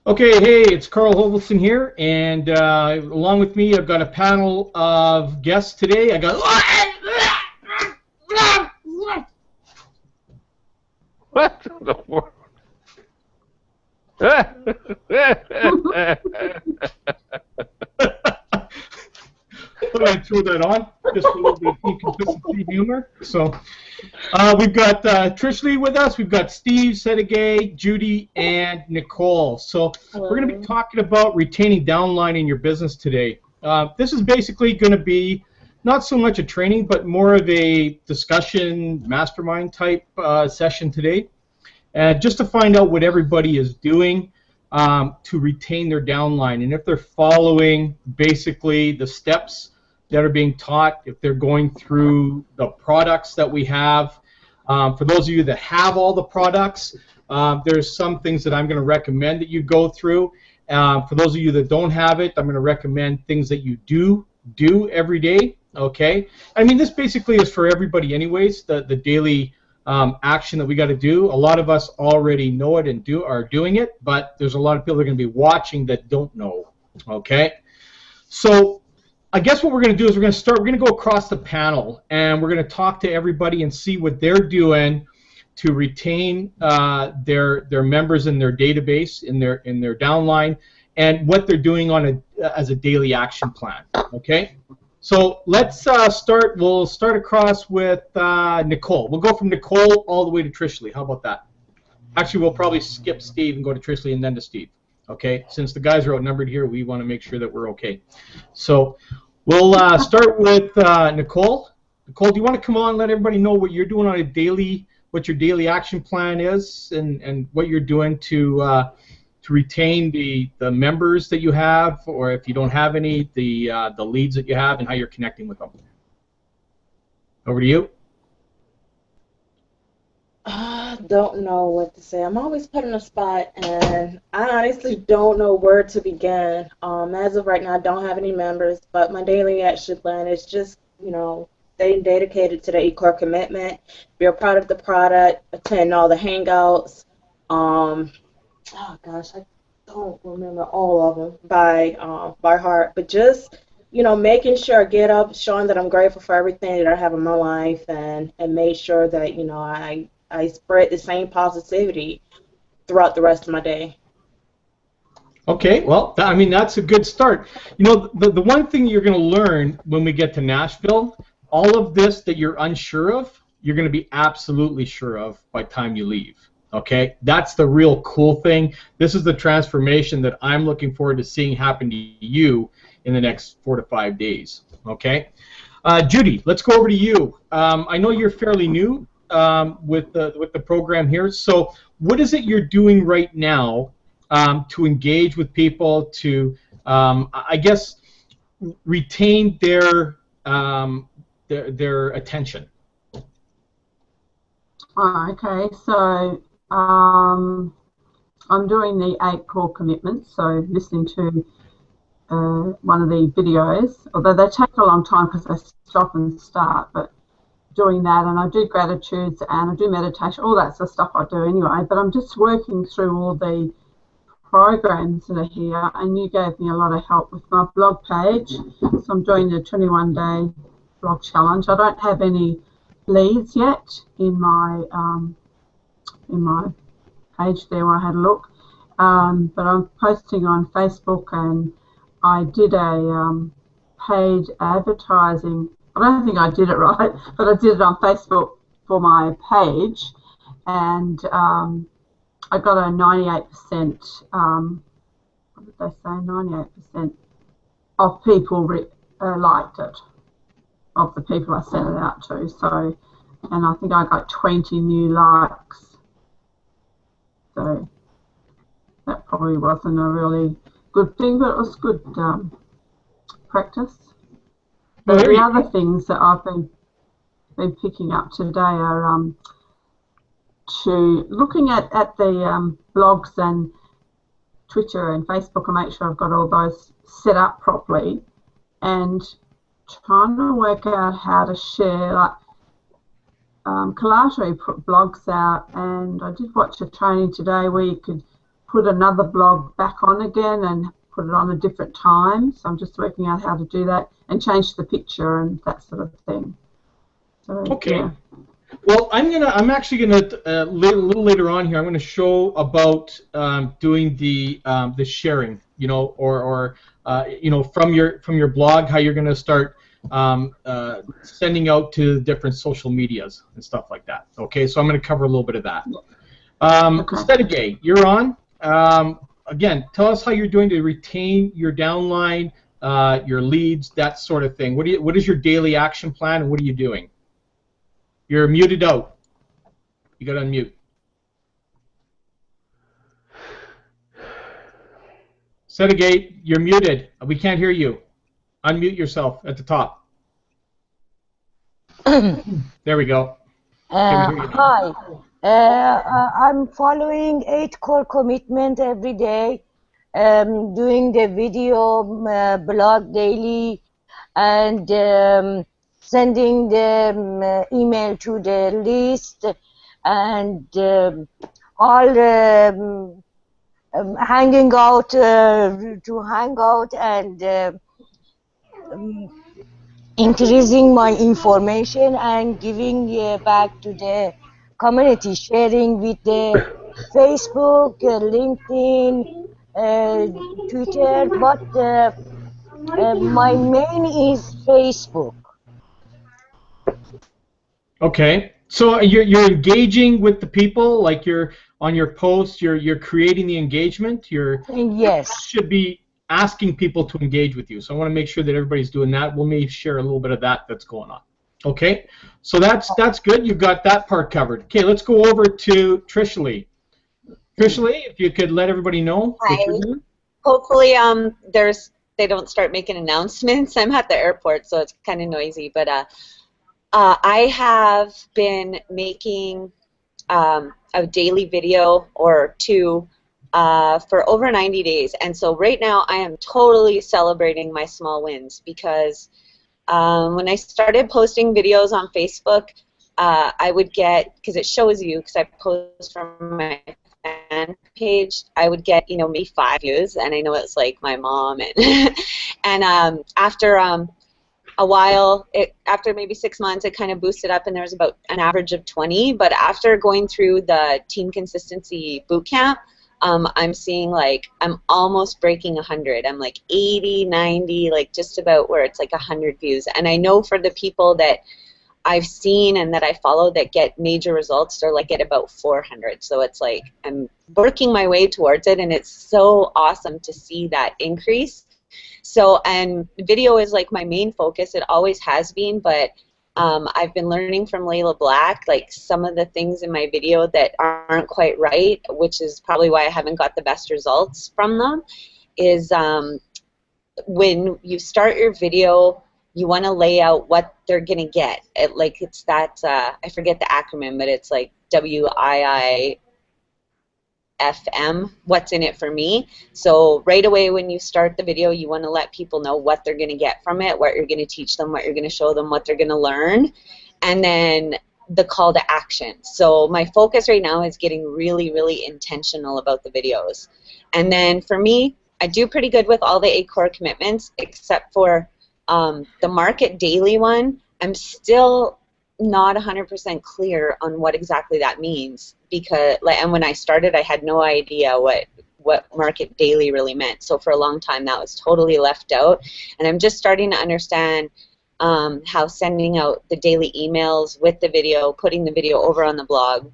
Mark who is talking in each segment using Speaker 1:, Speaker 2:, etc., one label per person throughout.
Speaker 1: Okay, hey, it's Carl Hovelson here, and along with me, I've got a panel of guests today. I got
Speaker 2: what the world?
Speaker 1: thought I'd throw that on, just for a little bit of inconsistency humor. So we've got Trish Lee with us. We've got Steve, Sedegay, Judy, and Nicole. So we're going to be talking about retaining downline in your business today. This is basically going to be not so much a training, but more of a discussion, mastermind type session today. Just to find out what everybody is doing to retain their downline, and if they're following basically the steps that are being taught, if they're going through the products that we have. For those of you that have all the products, there's some things that I'm going to recommend that you go through. For those of you that don't have it, I'm going to recommend things that you do every day. Okay? I mean, this basically is for everybody anyways, the daily action that we got to do. A lot of us already know it and are doing it, but there's a lot of people that are going to be watching that don't know. Okay? So I guess what we're going to do is we're going to go across the panel, and we're going to talk to everybody and see what they're doing to retain their members in their database, in their downline, and what they're doing as a daily action plan. Okay? So let's start. We'll start across with Nicole. We'll go from Nicole all the way to Trish Lee. How about that? Actually, we'll probably skip Steve and go to Trish Lee and then to Steve. Okay? Since the guys are outnumbered here, we want to make sure that we're okay. So we'll start with Nicole. Nicole, do you want to come on and let everybody know what you're doing on a daily, what your daily action plan is, and what you're doing to retain the members that you have, or if you don't have any, the leads that you have, and how you're connecting with them. Over to you.
Speaker 3: I don't know what to say. I'm always put in a spot, and I honestly don't know where to begin. As of right now, I don't have any members, but my daily action plan is just, staying dedicated to the E-Core commitment, be a part of the product, attend all the Hangouts. Oh gosh, I don't remember all of them by heart, but just making sure I get up, showing that I'm grateful for everything that I have in my life, and make sure that I spread the same positivity throughout the rest of my day.
Speaker 1: Okay, well, I mean, that's a good start. The one thing you're going to learn when we get to Nashville, all of this that you're unsure of, you're going to be absolutely sure of by the time you leave. Okay, that's the real cool thing. This is the transformation that I'm looking forward to seeing happen to you in the next 4 to 5 days. Okay, Judy, let's go over to you. I know you're fairly new with the program here. So, what is it you're doing right now to engage with people to, I guess, retain their attention?
Speaker 4: Okay, so I'm doing the 8 core commitments, so listening to one of the videos, although they take a long time because they stop and start, but doing that, and I do gratitudes and I do meditation, all that sort of stuff I do anyway, but I'm just working through all the programs that are here, and you gave me a lot of help with my blog page, so I'm doing the 21-day blog challenge. I don't have any leads yet in my page there where I had a look, but I'm posting on Facebook, and I did a paid advertising. I don't think I did it right, but I did it on Facebook for my page, and I got a 98%, what did they say, 98% of people liked it, of the people I sent it out to. So, and I think I got 20 new likes. So that probably wasn't a really good thing, but it was good practice. But the other things that I've been picking up today are to looking at the blogs and Twitter and Facebook and make sure I've got all those set up properly, and trying to work out how to share. Like Kalari put blogs out, and I did watch a training today where you could put another blog back on again and put it on a different time. So I'm just working out how to do that and change the picture and that sort of thing. So,
Speaker 1: Okay.
Speaker 4: yeah.
Speaker 1: Well, I'm actually gonna a little later on here. I'm gonna show about doing the sharing, you know, or you know, from your blog, how you're gonna start sending out to different social medias and stuff like that. Okay, so I'm gonna cover a little bit of that.
Speaker 4: Okay.
Speaker 1: Sedegay, you're on. Again, tell us how you're doing to retain your downline, your leads, that sort of thing. What is your daily action plan, and what are you doing? You're muted out. You got to unmute. Sedegate, you're muted. We can't hear you. Unmute yourself at the top. There we go.
Speaker 5: Hi. I'm following 8 core commitment every day, doing the video blog daily, and sending the email to the list, and all hanging out to hang out, and increasing my information and giving back to the community, sharing with the Facebook, LinkedIn, Twitter, but my main is Facebook.
Speaker 1: Okay. So you're engaging with the people, like you're on your posts, you're creating the engagement.
Speaker 5: Yes.
Speaker 1: Should be asking people to engage with you. So I want to make sure that everybody's doing that. We'll maybe share a little bit of that's going on. Okay. So that's good. You've got that part covered. Okay, let's go over to Trishley. Trishley, if you could let everybody know what you're doing.
Speaker 6: Hopefully they don't start making announcements. I'm at the airport, so it's kind of noisy, but I have been making a daily video or two for over 90 days, and so right now I am totally celebrating my small wins, because when I started posting videos on Facebook, I would get, because it shows you, because I post from my fan page, I would get, you know, maybe 5 views, and I know it's like my mom, and and after a while, after maybe 6 months, it kind of boosted up, and there was about an average of 20. But after going through the Team Consistency Bootcamp, I'm seeing, like, I'm almost breaking 100. I'm like 80, 90, like just about where it's like 100 views. And I know for the people that I've seen and that I follow that get major results, they're like at about 400. So it's like I'm working my way towards it, and it's so awesome to see that increase. So, and video is like my main focus. It always has been, but I've been learning from Layla Black, like some of the things in my video that aren't quite right, which is probably why I haven't got the best results from them, is when you start your video, you want to lay out what they're going to get. Like it's that, I forget the acronym, but it's like WIIFM, what's in it for me. So right away when you start the video, you want to let people know what they're going to get from it, what you're going to teach them, what you're going to show them, what they're going to learn, and then the call to action. So my focus right now is getting really, really intentional about the videos. And then for me, I do pretty good with all the 8 core commitments, except for the market daily one. I'm still not 100% clear on what exactly that means, because and when I started I had no idea what market daily really meant. So for a long time that was totally left out, and I'm just starting to understand how sending out the daily emails with the video, putting the video over on the blog,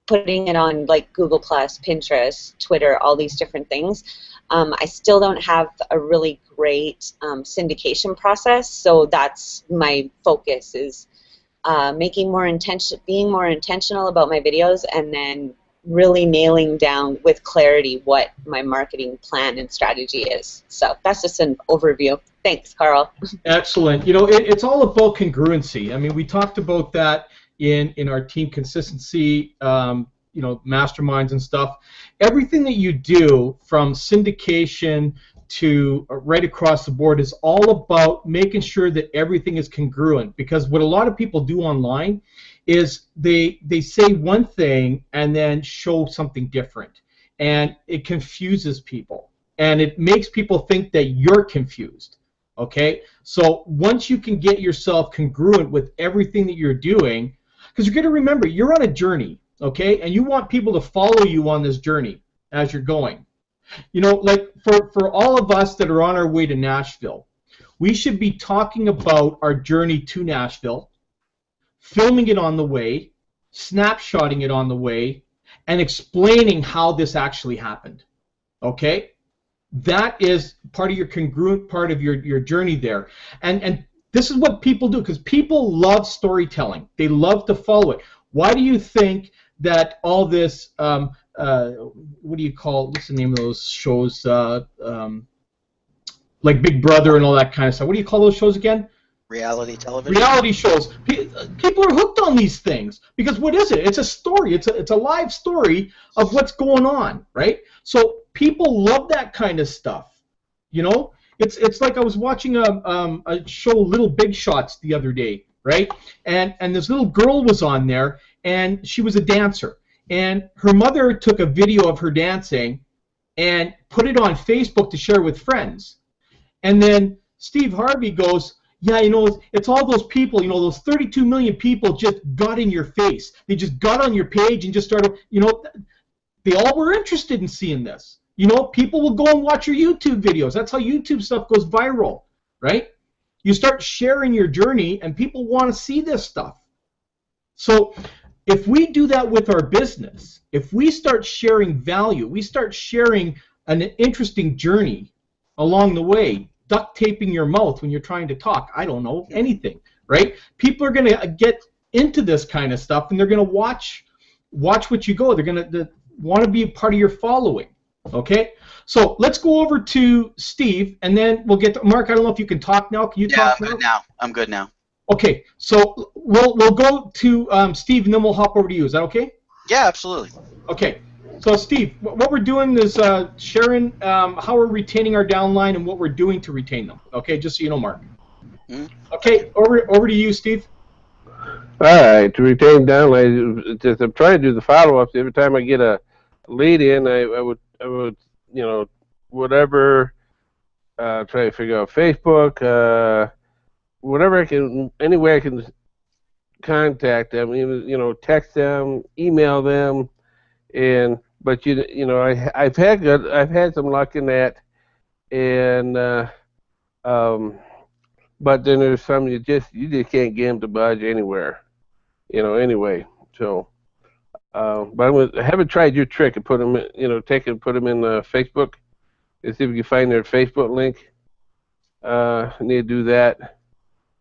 Speaker 6: putting it on like Google+, Pinterest, Twitter, all these different things. I still don't have a really great syndication process, so that's my focus, is being more intentional about my videos, and then really nailing down with clarity what my marketing plan and strategy is. So that's just an overview. Thanks, Carl.
Speaker 1: Excellent. You know, it's all about congruency. I mean, we talked about that in our team consistency, you know, masterminds and stuff. Everything that you do, from syndication to right across the board, is all about making sure that everything is congruent. Because what a lot of people do online is they say one thing and then show something different. and it confuses people, and it makes people think that you're confused. Okay, so once you can get yourself congruent with everything that you're doing, because you're going to remember you're on a journey, okay, and you want people to follow you on this journey as you're going. You know, like for all of us that are on our way to Nashville, we should be talking about our journey to Nashville, filming it on the way, snapshotting it on the way, and explaining how this actually happened. Okay? That is part of your congruent part of your journey there. And this is what people do, because people love storytelling. They love to follow it. Why do you think that all this, what do you call, what's the name of those shows, like Big Brother and all that kind of stuff? What do you call those shows again?
Speaker 7: Reality television.
Speaker 1: Reality shows. People are hooked on these things because what is it? It's a story. It's a live story of what's going on, right? So people love that kind of stuff. You know, it's like I was watching a show, Little Big Shots, the other day, right? And this little girl was on there, and she was a dancer, and her mother took a video of her dancing and put it on Facebook to share with friends. And then Steve Harvey goes, yeah, you know, it's all those people, you know, those 32 million people just got in your face. They just got on your page and just started, you know, they all were interested in seeing this. You know, people will go and watch your YouTube videos. That's how YouTube stuff goes viral, right? You start sharing your journey and people want to see this stuff. So if we do that with our business, if we start sharing value, we start sharing an interesting journey along the way, duct taping your mouth when you're trying to talk, I don't know, anything, right? People are going to get into this kind of stuff, and they're going to watch what you go. They're going to want to be a part of your following, okay? So let's go over to Steve, and then we'll get to Mark. I don't know if you can talk now. Can you talk now?
Speaker 7: Yeah, I'm good now.
Speaker 1: Okay, so we'll go to Steve, and then we'll hop over to you. Is that okay?
Speaker 7: Yeah, absolutely.
Speaker 1: Okay. So, Steve, what we're doing is sharing how we're retaining our downline and what we're doing to retain them. Okay, just so you know, Mark. Okay, over to you, Steve.
Speaker 2: All right, to retain downline, just I'm trying to do the follow-ups. Every time I get a lead in, I would you know, whatever, try to figure out Facebook, whatever I can, any way I can contact them, even, you know, text them, email them. But you know, I've had some luck in that, and but then there's some you just can't get them to budge anywhere, you know. Anyway, so but I haven't tried your trick and put them in, you know, put them in Facebook and see if you can find their Facebook link. I need to do that,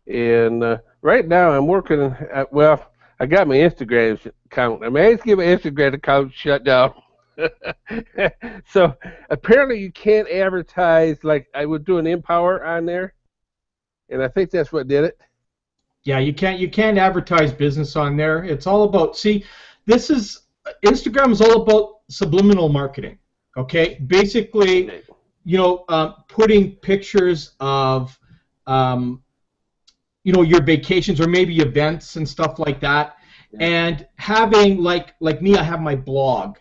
Speaker 2: and right now I'm working. Well, I got my Instagram account. I managed to get my Instagram account shut down. So apparently you can't advertise like I would do an Empower on there, and I think that's what did it.
Speaker 1: Yeah, you can't advertise business on there. It's all about, see, Instagram is all about subliminal marketing. Okay, basically, you know, putting pictures of you know, your vacations or maybe events and stuff like that, and having like me, I have my blog.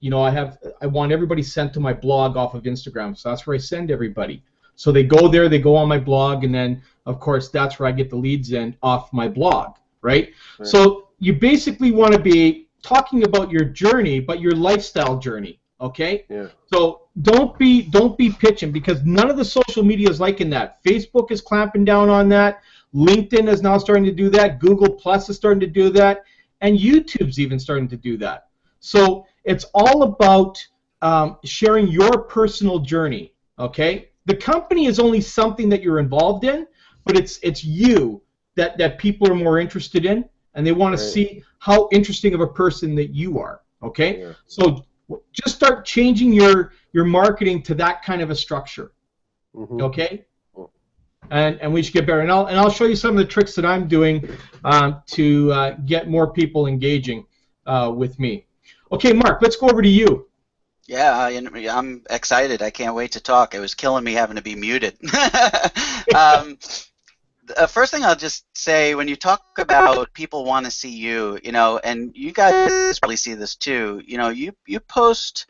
Speaker 1: You know, I want everybody sent to my blog off of Instagram, so that's where I send everybody. So they go there, they go on my blog, and then of course that's where I get the leads in off my blog, right? So you basically want to be talking about your journey, but your lifestyle journey, okay? Yeah. So don't be pitching, because none of the social media is liking that. Facebook is clamping down on that. LinkedIn is now starting to do that. Google Plus is starting to do that, and YouTube's even starting to do that. So it's all about sharing your personal journey, okay? The company is only something that you're involved in, but it's you that people are more interested in, and they want to see how interesting of a person that you are, okay? Yeah. So just start changing your marketing to that kind of a structure, okay? And we should get better. And I'll show you some of the tricks that I'm doing to get more people engaging with me. Okay, Mark, let's go over to you.
Speaker 7: Yeah, I'm excited. I can't wait to talk. It was killing me having to be muted. First thing I'll just say, when you talk about people want to see you, you know, and you guys probably see this too, you know, you post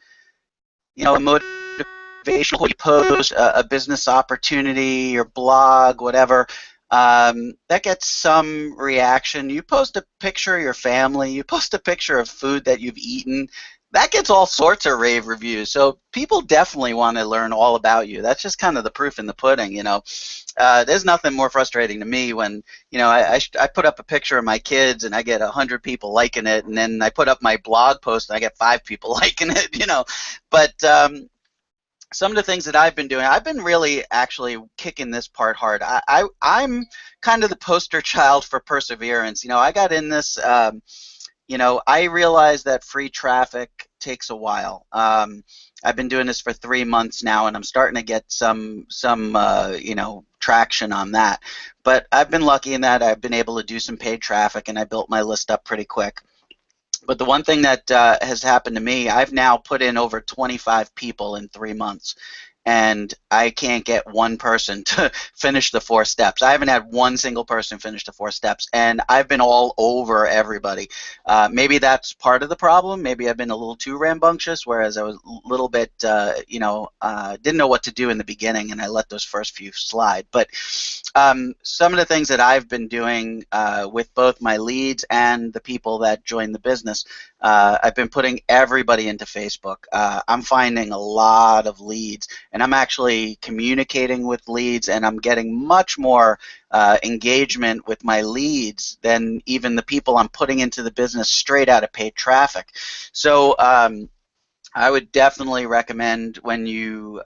Speaker 7: you know, a motivational, you post a business opportunity, your blog, whatever, that gets some reaction. You post a picture of your family, you post a picture of food that you've eaten, that gets all sorts of rave reviews. So people definitely want to learn all about you. That's just kind of the proof in the pudding, you know. There's nothing more frustrating to me when, you know, I put up a picture of my kids and I get 100 people liking it, and then I put up my blog post and I get 5 people liking it, you know. But some of the things that I've been doing, I've been really actually kicking this part hard. I'm kind of the poster child for perseverance. You know, I got in this, you know, I realize that free traffic takes a while. I've been doing this for 3 months now, and I'm starting to get some you know, traction on that. But I've been lucky in that I've been able to do some paid traffic, and I built my list up pretty quick. But the one thing that has happened to me, I've now put in over 25 people in 3 months, and I can't get one person to finish the 4 steps. I haven't had one single person finish the 4 steps, and I've been all over everybody. Maybe that's part of the problem. Maybe I've been a little too rambunctious, whereas I was a little bit, you know, didn't know what to do in the beginning, and I let those first few slide. But some of the things that I've been doing with both my leads and the people that join the business, I've been putting everybody into Facebook. I'm finding a lot of leads, and I'm actually communicating with leads, and I'm getting much more engagement with my leads than even the people I'm putting into the business straight out of paid traffic. So I would definitely recommend when you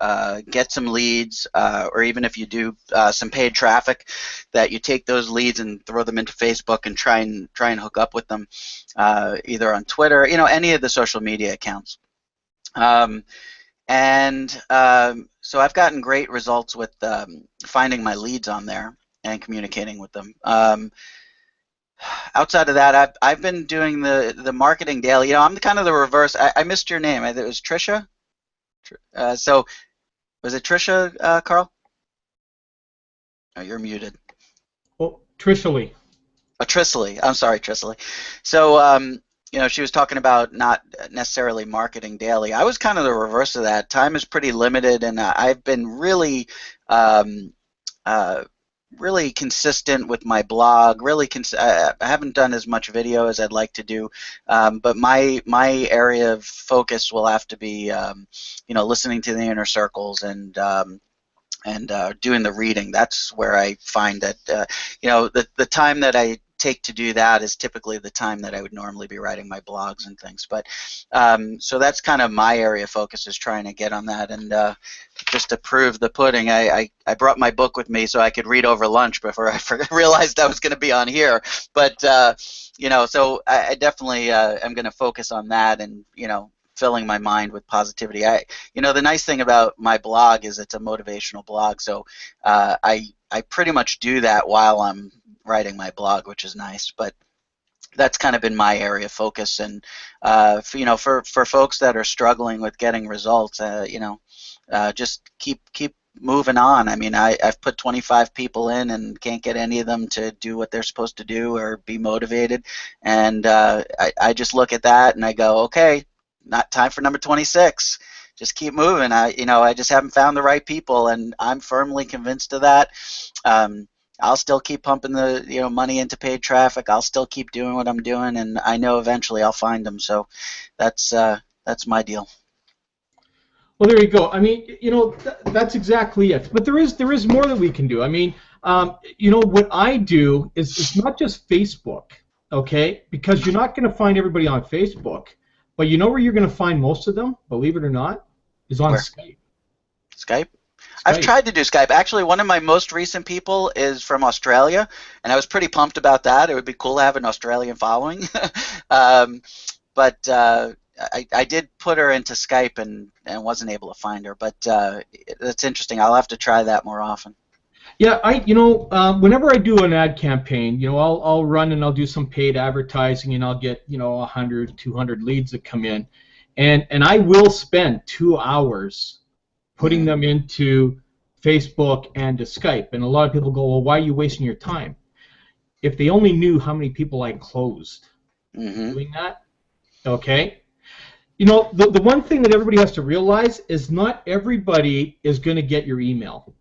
Speaker 7: get some leads, or even if you do some paid traffic, that you take those leads and throw them into Facebook and try and hook up with them, either on Twitter, you know, any of the social media accounts. So I've gotten great results with finding my leads on there and communicating with them. Outside of that, I've been doing the marketing daily. You know, I'm kind of the reverse. I missed your name. It was Trisha. So was it Trisha, Carl? Oh, you're muted.
Speaker 1: Oh, Trisha Lee.
Speaker 7: Oh, Tricely. I'm sorry, Tricely. So you know, she was talking about not necessarily marketing daily. I was kind of the reverse of that. Time is pretty limited, and I've been really really consistent with my blog. Really, I haven't done as much video as I'd like to do, but my area of focus will have to be, you know, listening to the inner circles and doing the reading. That's where I find that, you know, the time that I take to do that is typically the time that I would normally be writing my blogs and things. But so that's kind of my area of focus, is trying to get on that. And just to prove the pudding, I brought my book with me so I could read over lunch before I realized I was going to be on here. But you know, so I definitely am going to focus on that, and, you know, filling my mind with positivity. You know, the nice thing about my blog is it's a motivational blog, so I pretty much do that while I'm writing my blog, which is nice. But that's kind of been my area of focus. And you know, for folks that are struggling with getting results, you know, just keep moving on. I mean, I've put 25 people in and can't get any of them to do what they're supposed to do or be motivated, and I just look at that and I go, okay, not time for number 26. Just keep moving. You know, I just haven't found the right people, and I'm firmly convinced of that. I'll still keep pumping the, you know, money into paid traffic. I'll still keep doing what I'm doing, and I know eventually I'll find them. So that's my deal.
Speaker 1: Well, there you go. I mean, you know, that's exactly it. But there is more that we can do. I mean, you know, what I do is it's not just Facebook, okay? Because you're not going to find everybody on Facebook, but you know where you're going to find most of them, believe it or not, is on Skype.
Speaker 7: Skype? I've tried to do Skype. Actually, one of my most recent people is from Australia, and I was pretty pumped about that. It would be cool to have an Australian following. But I did put her into Skype and wasn't able to find her. But that's interesting. I'll have to try that more often.
Speaker 1: Yeah, you know, whenever I do an ad campaign, you know, I'll run and I'll do some paid advertising, and I'll get, you know, 100, 200 leads that come in, and I will spend 2 hours putting them into Facebook and to Skype. And a lot of people go, well, why are you wasting your time? If they only knew how many people I closed doing that, okay? You know, the one thing that everybody has to realize is not everybody is going to get your email.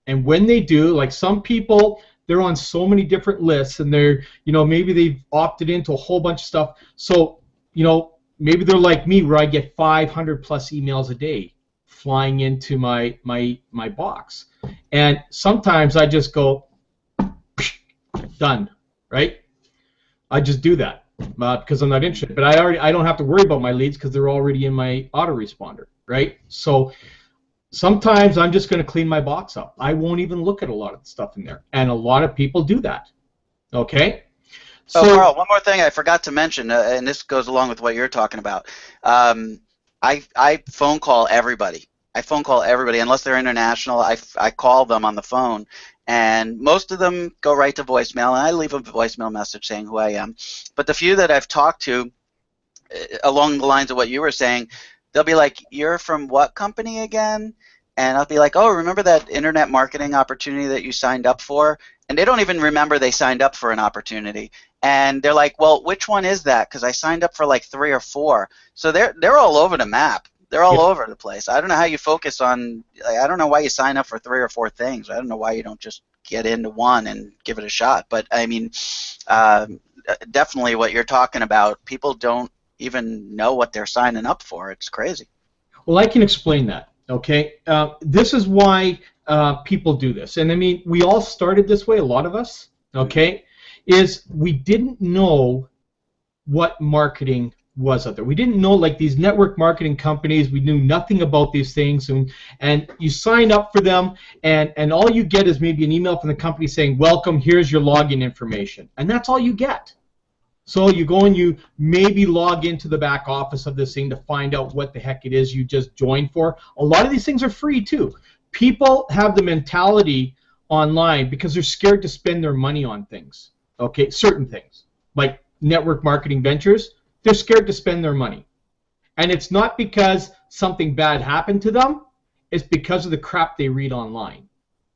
Speaker 1: And when they do, like some people, they're on so many different lists, and they're, you know, maybe they've opted into a whole bunch of stuff. So, you know, maybe they're like me, where I get 500 plus emails a day flying into my box. And sometimes I just go, done, right? I just do that because I'm not interested. But I don't have to worry about my leads because they're already in my autoresponder, right? So sometimes I'm just going to clean my box up. I won't even look at a lot of the stuff in there, and a lot of people do that. Okay.
Speaker 7: So, Carl, one more thing I forgot to mention, and this goes along with what you're talking about. I phone call everybody. I phone call everybody unless they're international. I call them on the phone, and most of them go right to voicemail, and I leave a voicemail message saying who I am. But the few that I've talked to, along the lines of what you were saying, they'll be like, "You're from what company again?" And I'll be like, "Oh, remember that internet marketing opportunity that you signed up for?" And they don't even remember they signed up for an opportunity. And they're like, "Well, which one is that? Because I signed up for like 3 or 4." So they're all over the map. They're all over the place. I don't know how you focus on. I don't know why you sign up for 3 or 4 things. I don't know why you don't just get into one and give it a shot. But I mean, definitely what you're talking about. People don't even know what they're signing up for. It's crazy.
Speaker 1: Well, I can explain that. Okay, this is why people do this, and I mean, we all started this way. A lot of us. Okay, is we didn't know what marketing was out there. We didn't know, like, these network marketing companies. We knew nothing about these things, and you sign up for them, and all you get is maybe an email from the company saying, "Welcome, here's your login information," and that's all you get. So you go and you maybe log into the back office of this thing to find out what the heck it is you just joined for. A lot of these things are free too. People have the mentality online because they're scared to spend their money on things. Okay, certain things like network marketing ventures. They're scared to spend their money. And it's not because something bad happened to them. It's because of the crap they read online.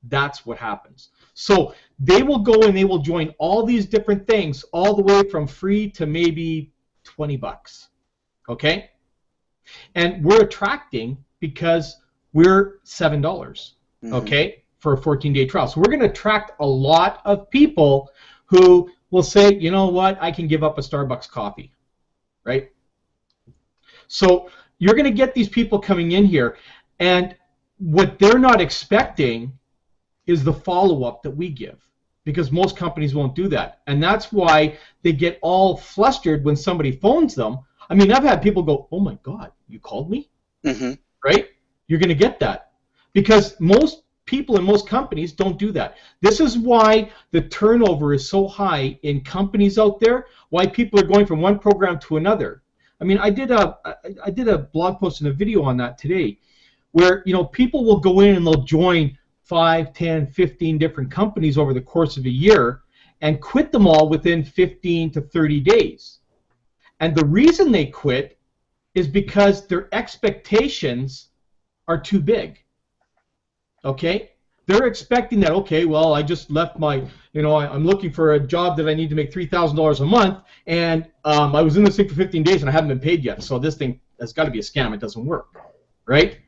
Speaker 1: That's what happens. So they will go and they will join all these different things, all the way from free to maybe $20. Okay? And we're attracting because we're $7. Okay? For a 14-day trial. So we're going to attract a lot of people who will say, "You know what? I can give up a Starbucks coffee." Right? So you're going to get these people coming in here, and what they're not expecting is the follow-up that we give, because most companies won't do that. And that's why they get all flustered when somebody phones them. I mean, I've had people go, "Oh my God, you called me?" Right? You're going to get that, because most people in most companies don't do that. This is why the turnover is so high in companies out there, why people are going from one program to another. I mean, I did a blog post and a video on that today, where, you know, people will go in and they'll join 5, 10, 15 different companies over the course of a year and quit them all within 15 to 30 days. And the reason they quit is because their expectations are too big. Okay? They're expecting that, okay, well, I just left my, you know, I'm looking for a job that I need to make $3,000 a month, and I was in this thing for 15 days and I haven't been paid yet, so this thing has got to be a scam. It doesn't work, right?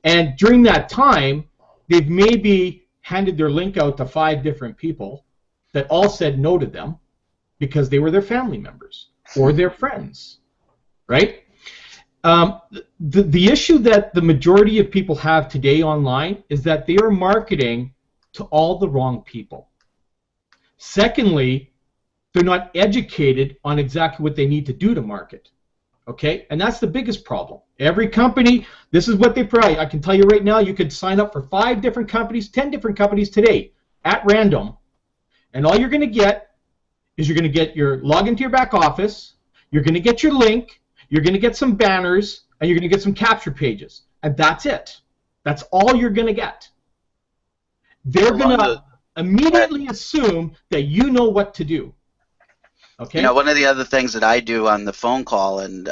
Speaker 1: And during that time, they've maybe handed their link out to 5 different people that all said no to them because they were their family members or their friends, right? The issue that the majority of people have today online is that they are marketing to all the wrong people. Secondly, they're not educated on exactly what they need to do to market. Okay? And that's the biggest problem. Every company, this is what they provide. I can tell you right now, you could sign up for 5 different companies, 10 different companies today at random, and all you're going to get is you're going to get your login to your back office, you're going to get your link, you're going to get some banners, and you're going to get some capture pages. And that's it. That's all you're going to get. They're going to immediately assume that you know what to do. Okay?
Speaker 7: You know, one of the other things that I do on the phone call, and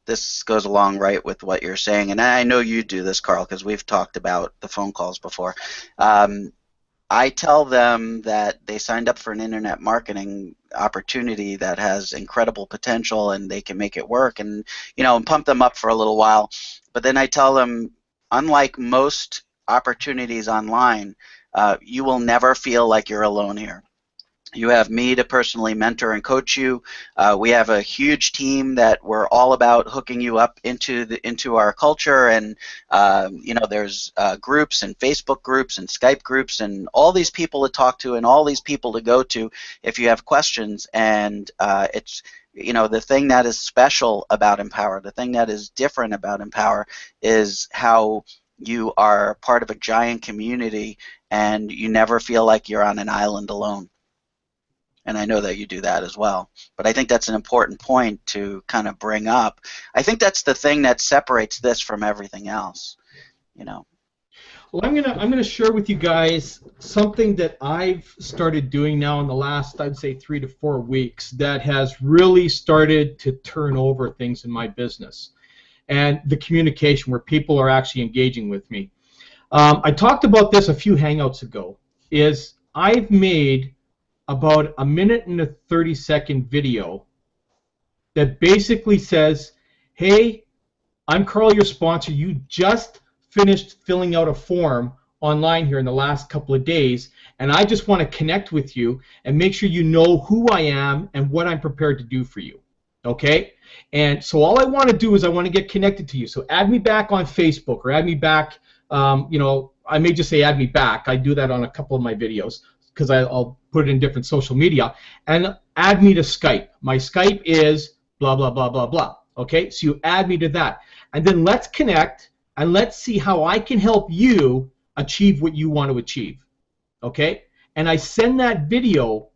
Speaker 7: this goes along right with what you're saying, and I know you do this, Carl, because we've talked about the phone calls before. I tell them that they signed up for an internet marketing opportunity that has incredible potential and they can make it work, and and pump them up for a little while. But then I tell them, unlike most opportunities online, you will never feel like you're alone here. You have me to personally mentor and coach you. We have a huge team that we're all about hooking you up into our culture, and there's groups and Facebook groups and Skype groups and all these people to talk to and all these people to go to if you have questions. And it's the thing that is special about Empower, the thing that is different about Empower, is how you are part of a giant community and you never feel like you're on an island alone. And I know that you do that as well. But I think that's an important point to kind of bring up. I think that's the thing that separates this from everything else. Well,
Speaker 1: I'm gonna share with you guys something that I've started doing now in the last, I'd say, 3 to 4 weeks that has really started to turn over things in my business, and the communication where people are actually engaging with me. I talked about this a few Hangouts ago. Is I've made about a 1 and 30-second video that basically says, hey, I'm Carl, your sponsor. You just finished filling out a form online here in the last couple of days, and I just want to connect with you and make sure you know who I am and what I'm prepared to do for you. Okay? And so all I want to do is I want to get connected to you. So add me back on Facebook, or add me back, I may just say add me back. I do that on a couple of my videos, because I'll put it in different social media, and add me to Skype. My Skype is blah, blah, blah, blah, blah. Okay, so you add me to that. And then let's connect, and let's see how I can help you achieve what you want to achieve. Okay, and I send that video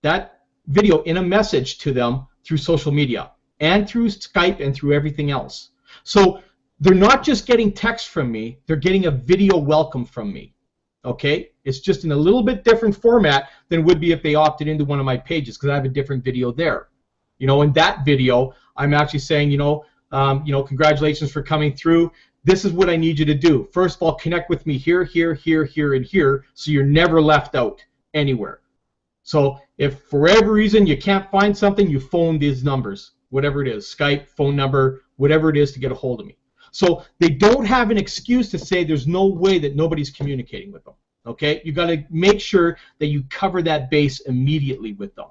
Speaker 1: in a message to them through social media, and through Skype, and through everything else. So they're not just getting text from me, they're getting a video welcome from me. Okay, it's just in a little bit different format than would be if they opted into one of my pages, because I have a different video there. In that video, I'm actually saying, congratulations for coming through. This is what I need you to do. First of all, connect with me here, here, here, here, and here, so you're never left out anywhere. So if for whatever reason you can't find something, you phone these numbers, whatever it is, Skype, phone number, whatever it is, to get a hold of me. So they don't have an excuse to say there's no way that nobody's communicating with them. Okay, you got to make sure that you cover that base immediately with them.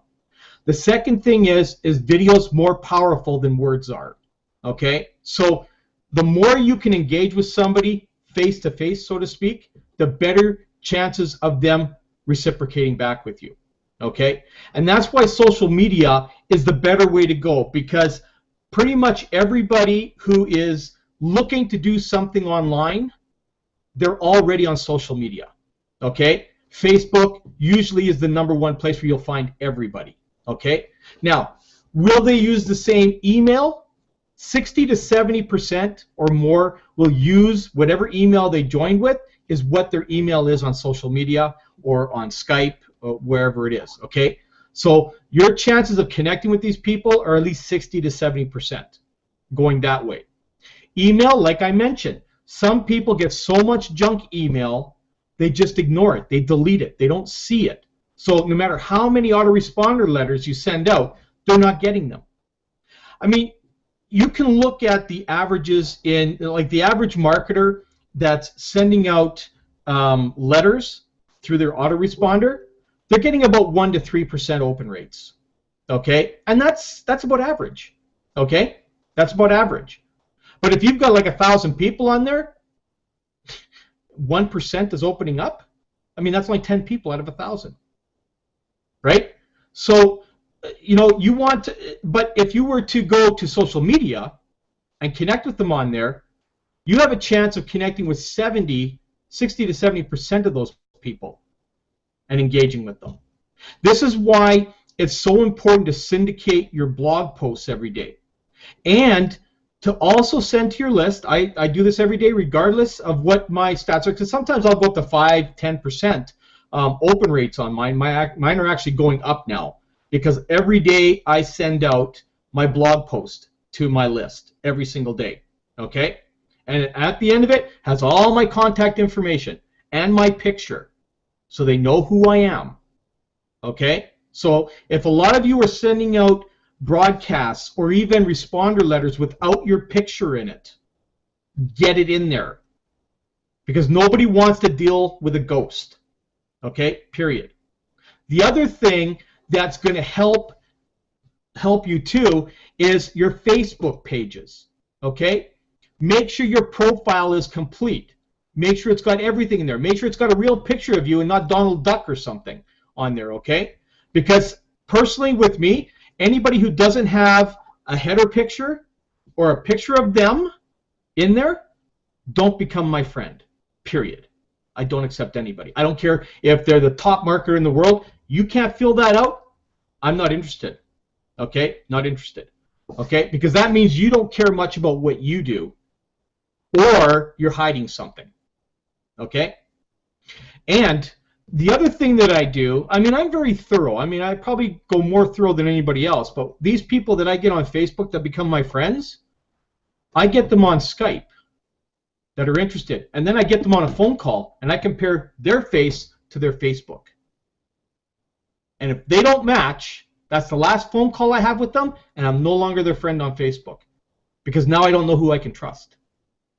Speaker 1: The second thing is videos more powerful than words are. Okay, so the more you can engage with somebody face to face, so to speak, the better chances of them reciprocating back with you. Okay, and that's why social media is the better way to go, because pretty much everybody who is looking to do something online, they're already on social media. Okay, Facebook usually is the #1 place where you'll find everybody. Okay, now will they use the same email? 60 to 70% or more will use whatever email they joined with is what their email is on social media or on Skype or wherever it is. Okay, so your chances of connecting with these people are at least 60 to 70% going that way. Email, like I mentioned, some people get so much junk email, they just ignore it. They delete it. They don't see it. So no matter how many autoresponder letters you send out, they're not getting them. I mean, you can look at the averages in, like the average marketer that's sending out letters through their autoresponder, they're getting about 1 to 3% open rates. Okay? And that's about average. Okay? That's about average. But if you've got like 1,000 people on there, 1% is opening up. I mean, that's only 10 people out of 1,000, right? So, you want to, but if you were to go to social media and connect with them on there, you have a chance of connecting with 60 to 70% of those people and engaging with them. This is why it's so important to syndicate your blog posts every day. And to also send to your list, I do this every day regardless of what my stats are, because sometimes I'll go up to 5, 10% open rates on mine. Mine are actually going up now because every day I send out my blog post to my list every single day, okay? And at the end of it has all my contact information and my picture, so they know who I am. Okay? So if a lot of you are sending out broadcasts or even responder letters without your picture in it, get it in there. Because nobody wants to deal with a ghost. Okay? Period. The other thing that's going to help you too is your Facebook pages. Okay? Make sure your profile is complete. Make sure it's got everything in there. Make sure it's got a real picture of you and not Donald Duck or something on there, okay? Because personally with me, anybody who doesn't have a header picture or a picture of them in there, don't become my friend, period. I don't accept anybody. I don't care if they're the top marketer in the world. You can't fill that out, I'm not interested, okay? Not interested, okay? Because that means you don't care much about what you do or you're hiding something, okay? And the other thing that I do, I mean, I'm very thorough. I mean, I probably go more thorough than anybody else, but these people that I get on Facebook that become my friends, I get them on Skype that are interested. And then I get them on a phone call, and I compare their face to their Facebook. And if they don't match, that's the last phone call I have with them, and I'm no longer their friend on Facebook. Because now I don't know who I can trust.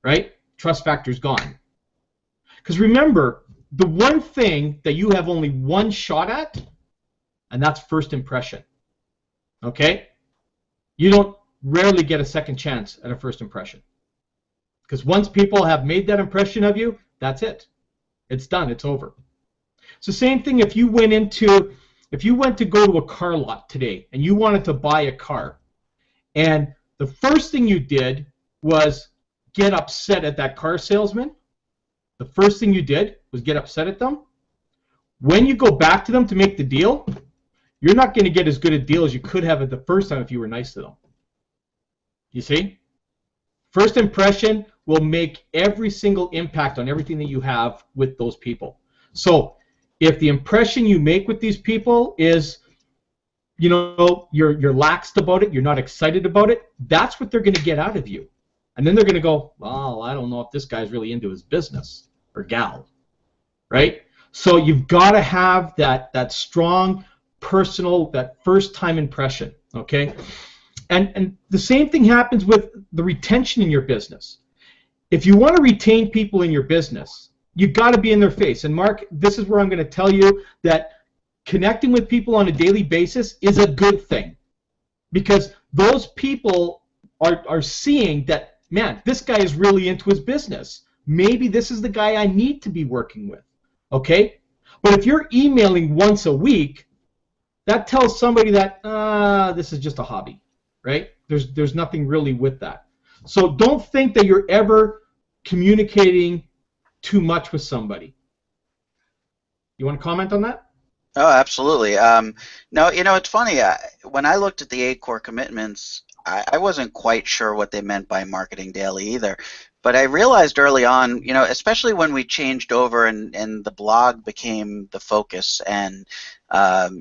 Speaker 1: Right? Trust factor's gone. Because remember, the one thing that you have only one shot at, and that's first impression. Okay? You don't rarely get a second chance at a first impression. Because once people have made that impression of you, that's it. It's done. It's over. It's the same thing if you went to go to a car lot today and you wanted to buy a car, and the first thing you did was get upset at that car salesman. The first thing you did was get upset at them. When you go back to them to make the deal, you're not going to get as good a deal as you could have at the first time if you were nice to them. You see? First impression will make every single impact on everything that you have with those people. So if the impression you make with these people is, you know, you're laxed about it, you're not excited about it, that's what they're going to get out of you. And then they're going to go, well, I don't know if this guy's really into his business, or gal, right? So you've got to have that strong, personal, that first-time impression, okay? And the same thing happens with the retention in your business. If you want to retain people in your business, you've got to be in their face. And Mark, this is where I'm going to tell you that connecting with people on a daily basis is a good thing, because those people are seeing that, man, this guy is really into his business. Maybe this is the guy I need to be working with, okay? But if you're emailing once a week, that tells somebody that this is just a hobby, right? There's nothing really with that. So don't think that you're ever communicating too much with somebody. You want to comment on that?
Speaker 7: Oh, absolutely. No, you know, it's funny. When I looked at the 8 core commitments, I wasn't quite sure what they meant by marketing daily either. But I realized early on, you know, especially when we changed over and the blog became the focus, and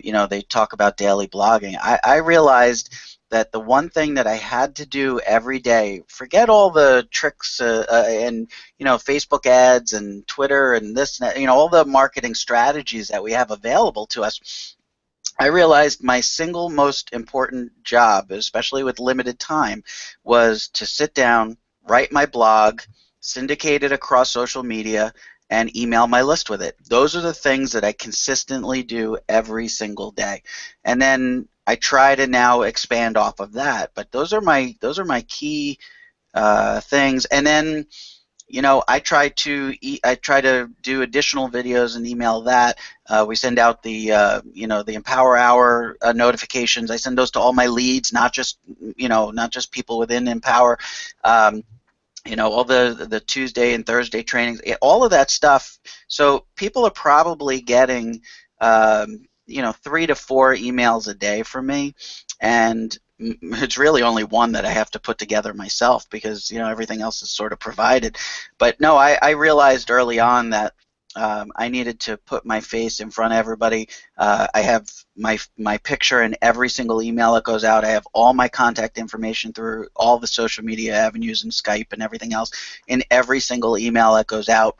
Speaker 7: you know, they talk about daily blogging, I realized that the one thing that I had to do every day, forget all the tricks and, you know, Facebook ads and Twitter and this and that, you know, all the marketing strategies that we have available to us. I realized my single most important job, especially with limited time, was to sit down, write my blog, syndicate it across social media, and email my list with it. Those are the things that I consistently do every single day. And then I try to now expand off of that, but those are my key things. And then, you know, I try to do additional videos and email that. We send out the you know, the Empower Hour notifications. I send those to all my leads, not just, you know, not just people within Empower. You know, all the Tuesday and Thursday trainings, all of that stuff. So people are probably getting you know, 3 to 4 emails a day from me, and it's really only one that I have to put together myself, because, you know, everything else is sort of provided. But no, I realized early on that I needed to put my face in front of everybody. I have my picture in every single email that goes out. I have all my contact information through all the social media avenues and Skype and everything else in every single email that goes out.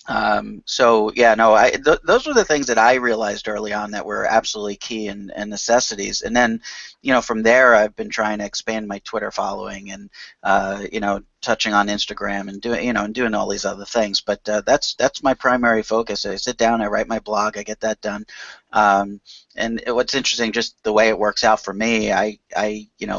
Speaker 7: So yeah, no, those were the things that I realized early on that were absolutely key and necessities. And then, from there, I've been trying to expand my Twitter following and, touching on Instagram and doing all these other things. But that's my primary focus. I sit down, I write my blog, I get that done. And what's interesting, just the way it works out for me, I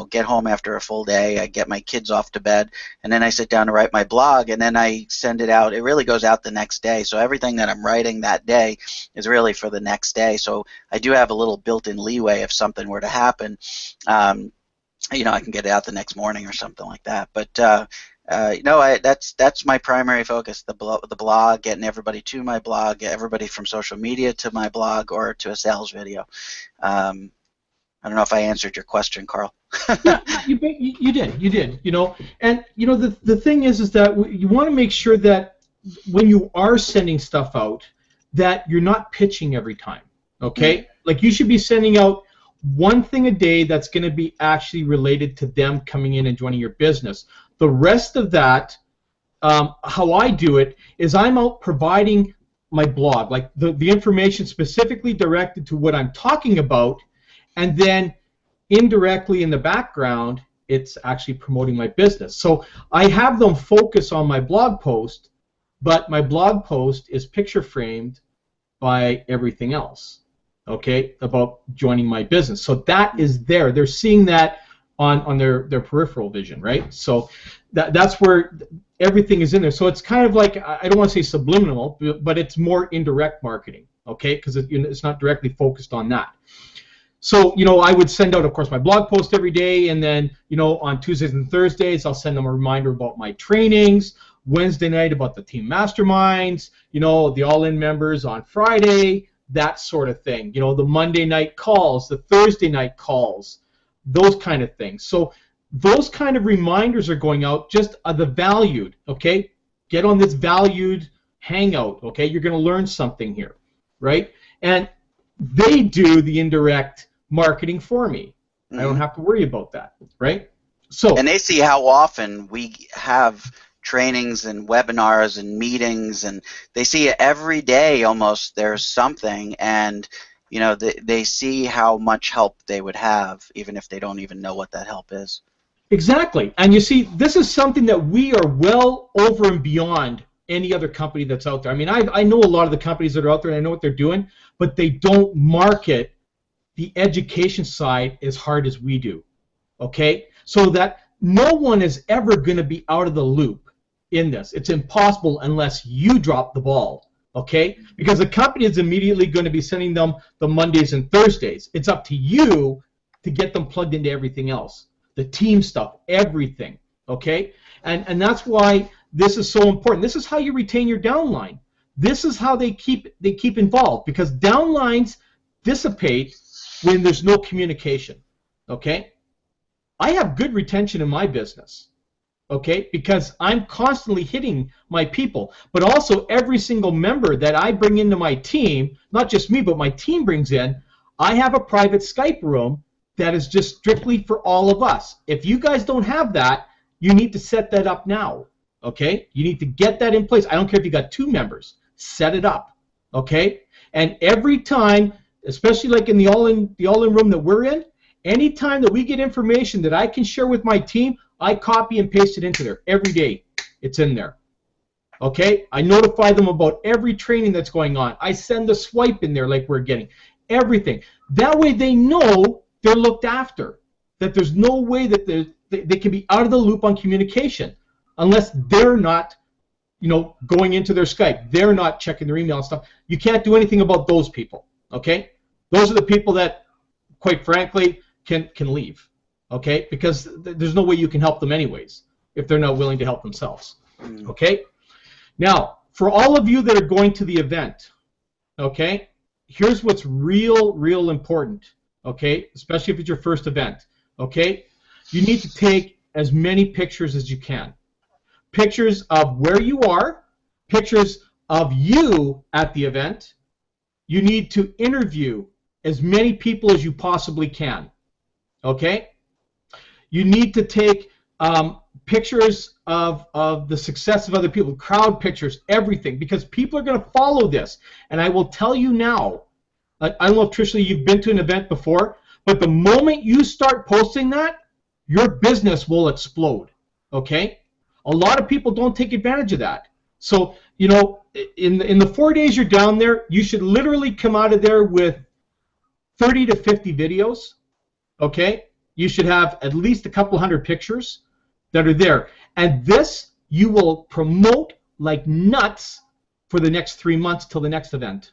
Speaker 7: get home after a full day, I get my kids off to bed, and then I sit down to write my blog, and then I send it out. It really goes out the next day. So everything that I'm writing that day is really for the next day. So I do have a little built-in leeway if something were to happen. I can get it out the next morning or something like that. But that's my primary focus, the blog, getting everybody to my blog, get everybody from social media to my blog or to a sales video. I don't know if I answered your question, Carl.
Speaker 1: Yeah, you did. And the thing is that you want to make sure that when you are sending stuff out, that you're not pitching every time. Okay, like you should be sending out one thing a day that's going to be actually related to them coming in and joining your business. The rest of that, how I do it, is I'm out providing my blog, like the information specifically directed to what I'm talking about, and then indirectly in the background, it's actually promoting my business. So I have them focus on my blog post, but my blog post is picture framed by everything else, okay, about joining my business. So that is there. They're seeing that on their peripheral vision, right? So that's where everything is in there. So it's kind of like, I don't want to say subliminal, but it's more indirect marketing, okay, because it's not directly focused on that. So, I would send out, of course, my blog post every day, and then, on Tuesdays and Thursdays, I'll send them a reminder about my trainings, Wednesday night about the team masterminds, the all-in members on Friday, that sort of thing. The Monday night calls, the Thursday night calls, those kind of things. So those kind of reminders are going out, just the valued, okay? Get on this valued hangout, okay? You're going to learn something here, right? And they do the indirect marketing for me. I don't have to worry about that, right? So,
Speaker 7: and they see how often we have trainings and webinars and meetings, and they see it every day almost. There's something, and they see how much help they would have, even if they don't even know what that help is.
Speaker 1: Exactly. And you see, this is something that we are well over and beyond any other company that's out there. I mean, I know a lot of the companies that are out there, and I know what they're doing, but they don't market the education side as hard as we do, okay? So that no one is ever going to be out of the loop in this. It's impossible unless you drop the ball, okay? Because the company is immediately going to be sending them the Mondays and Thursdays. It's up to you to get them plugged into everything else, the team stuff, everything, okay? And that's why this is so important. This is how you retain your downline. This is how they keep involved, because downlines dissipate when there's no communication, okay? I have good retention in my business, okay, because I'm constantly hitting my people, but also every single member that I bring into my team, not just me, but my team brings in, I have a private Skype room that is just strictly for all of us. If you guys don't have that, you need to set that up now, okay? You need to get that in place. I don't care if you got 2 members. Set it up, okay? And every time, especially like in the all-in room that we're in, anytime that we get information that I can share with my team, I copy and paste it into there every day. It's in there, okay? I notify them about every training that's going on. I send the swipe in there like we're getting, everything. That way they know they're looked after, that there's no way that they can be out of the loop on communication unless they're not going into their Skype. They're not checking their email and stuff. You can't do anything about those people, okay? Those are the people that, quite frankly, can leave, okay? Because there's no way you can help them anyways if they're not willing to help themselves, okay? Now, for all of you that are going to the event, okay, here's what's real important, okay, especially if it's your first event, okay? You need to take as many pictures as you can. Pictures of where you are, pictures of you at the event. You need to interview as many people as you possibly can, okay? You need to take pictures of the success of other people, crowd pictures, everything, because people are going to follow this. And I will tell you now, I don't know if Tricia, you've been to an event before, but the moment you start posting that, your business will explode. Okay? A lot of people don't take advantage of that. So, you know, in the 4 days you're down there, you should literally come out of there with 30 to 50 videos. Okay? You should have at least a couple hundred pictures that are there. And this you will promote like nuts for the next 3 months till the next event.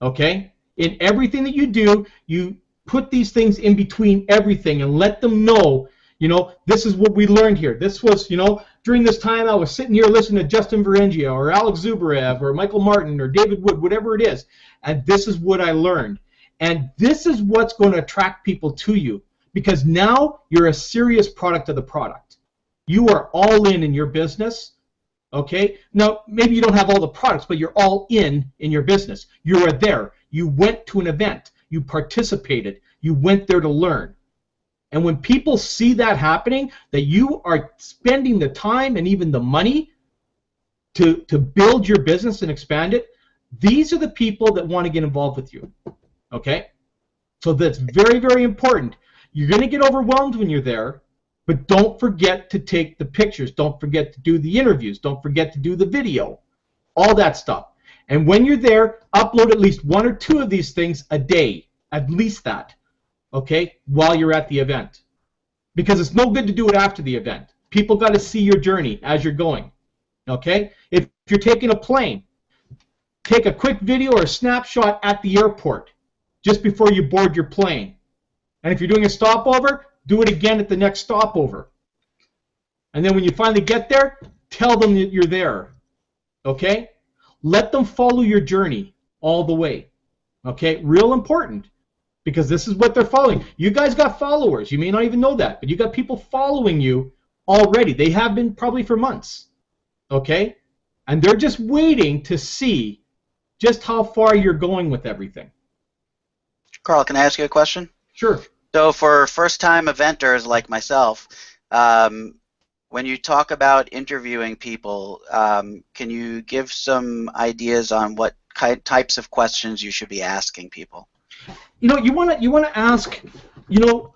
Speaker 1: Okay? In everything that you do, you put these things in between everything and let them know, you know, this is what we learned here. This was, you know, during this time I was sitting here listening to Justin Varengia or Alex Zubarev or Michael Martin or David Wood, whatever it is, and this is what I learned. And this is what's going to attract people to you, because now you're a serious product of the product. You are all in your business, okay? Now, maybe you don't have all the products, but you're all in your business. You are there. You went to an event. You participated. You went there to learn. And when people see that happening, that you are spending the time and even the money to build your business and expand it, these are the people that want to get involved with you, okay? So that's very, very important. You're going to get overwhelmed when you're there, but don't forget to take the pictures. Don't forget to do the interviews. Don't forget to do the video, all that stuff. And when you're there, upload at least 1 or 2 of these things a day, at least that, okay, while you're at the event. Because it's no good to do it after the event. People got to see your journey as you're going, okay? If you're taking a plane, take a quick video or a snapshot at the airport just before you board your plane. And if you're doing a stopover, do it again at the next stopover. And then when you finally get there, tell them that you're there, okay? Let them follow your journey all the way, okay? Real important, because this is what they're following. You guys got followers. You may not even know that, but you got people following you already. They have been probably for months, okay? And they're just waiting to see just how far you're going with everything.
Speaker 7: Carl, can I ask you a question?
Speaker 1: Sure.
Speaker 7: So for first-time eventers like myself, when you talk about interviewing people, can you give some ideas on what types of questions you should be asking people?
Speaker 1: You know, you want to ask, you know,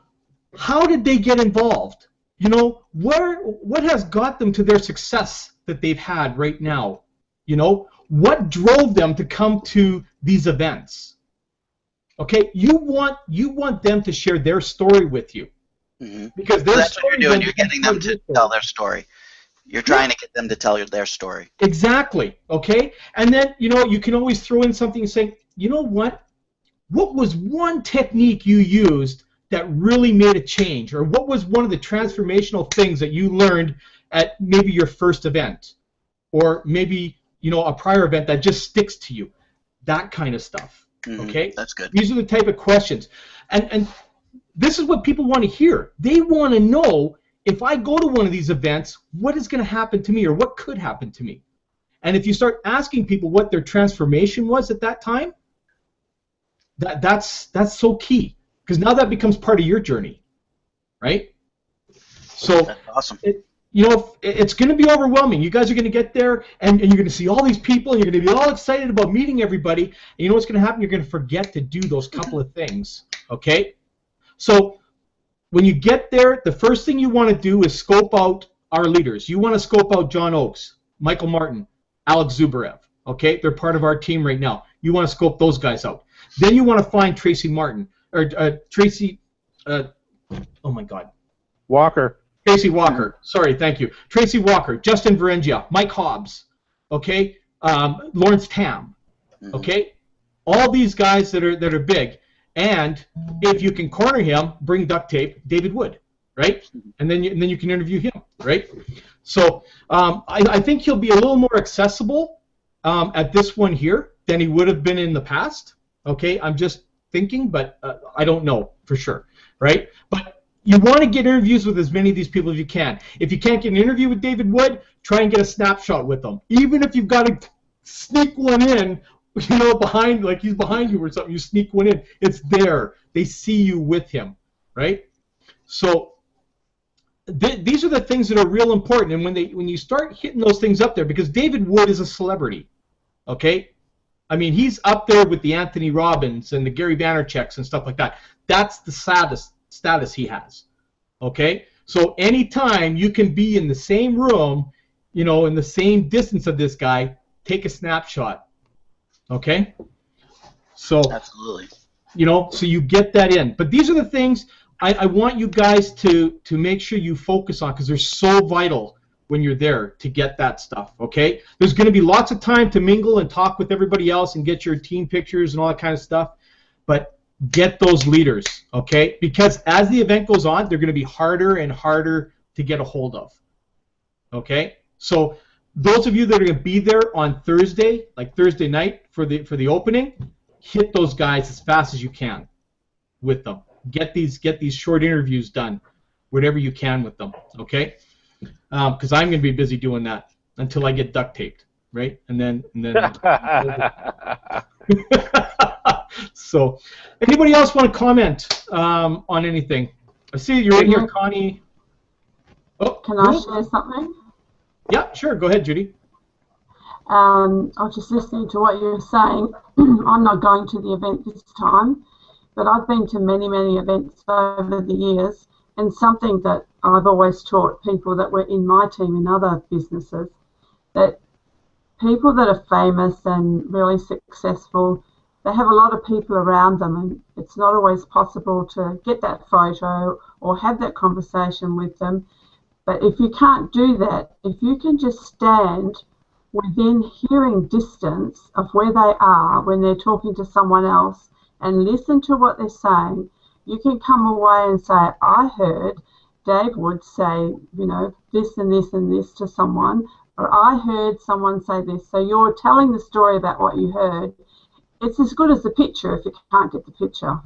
Speaker 1: how did they get involved? You know, what has got them to their success that they've had right now? You know, what drove them to come to these events? Okay, you want them to share their story with you, because
Speaker 7: so that's what you're doing. You're getting them to tell their story. You're trying to get them to tell their story.
Speaker 1: Exactly. Okay, and then you know you can always throw in something saying, you know what? What was one technique you used that really made a change, or what was one of the transformational things that you learned at maybe your first event, or maybe you know a prior event that just sticks to you? That kind of stuff. Okay,
Speaker 7: that's good.
Speaker 1: These are the type of questions, and this is what people want to hear. They want to know, if I go to one of these events, what is going to happen to me, or what could happen to me. And if you start asking people what their transformation was at that time, that's so key, because now that becomes part of your journey, right? So
Speaker 7: that's awesome.
Speaker 1: You know, it's going to be overwhelming. You guys are going to get there, and you're going to see all these people, and you're going to be all excited about meeting everybody. And you know what's going to happen? You're going to forget to do those couple of things, okay? So when you get there, the first thing you want to do is scope out our leaders. You want to scope out John Oakes, Michael Martin, Alex Zubarev, okay? They're part of our team right now. You want to scope those guys out. Then you want to find Tracy Martin, or Tracy, oh my God.
Speaker 2: Walker.
Speaker 1: Tracy Walker, sorry, thank you. Tracy Walker, Justin Varengia, Mike Hobbs, okay, Lawrence Tam, okay, all these guys that are big, and if you can corner him, bring duct tape, David Wood, right, and then you can interview him, right. So I think he'll be a little more accessible at this one here than he would have been in the past. Okay, I'm just thinking, but I don't know for sure, right, but. You want to get interviews with as many of these people as you can. If you can't get an interview with David Wood, try and get a snapshot with him. Even if you've got to sneak one in, you know, behind, like he's behind you or something, you sneak one in. It's there. They see you with him, right? So these are the things that are real important. And when you start hitting those things up there, because David Wood is a celebrity, okay? I mean, he's up there with the Anthony Robbins and the Gary Vaynerchuk's and stuff like that. That's the status he has, okay? So anytime you can be in the same room, you know, in the same distance of this guy, take a snapshot, okay? So,
Speaker 7: absolutely.
Speaker 1: You know, so you get that in. But these are the things I want you guys to make sure you focus on, because they're so vital when you're there to get that stuff, okay? There's going to be lots of time to mingle and talk with everybody else and get your team pictures and all that kind of stuff, but get those leaders, okay? Because as the event goes on, they're going to be harder and harder to get a hold of, okay? So those of you that are going to be there on Thursday, like Thursday night for the opening, hit those guys as fast as you can with them. Get these short interviews done, whatever you can with them, okay? Because I'm going to be busy doing that until I get duct taped, right? And then So, anybody else want to comment on anything? I see you're in here, Connie. Oh,
Speaker 4: can I share something?
Speaker 1: Yeah, sure. Go ahead, Judy.
Speaker 4: I was just listening to what you were saying. I'm not going to the event this time, but I've been to many, many events over the years, and something that I've always taught people that were in my team in other businesses, that people that are famous and really successful, they have a lot of people around them, and it's not always possible to get that photo or have that conversation with them. But if you can't do that, if you can just stand within hearing distance of where they are when they're talking to someone else and listen to what they're saying, you can come away and say, I heard Dave Wood say, you know, this and this and this to someone, or I heard someone say this. So you're telling the story about what you heard. It's as good as the picture if you can't get the picture.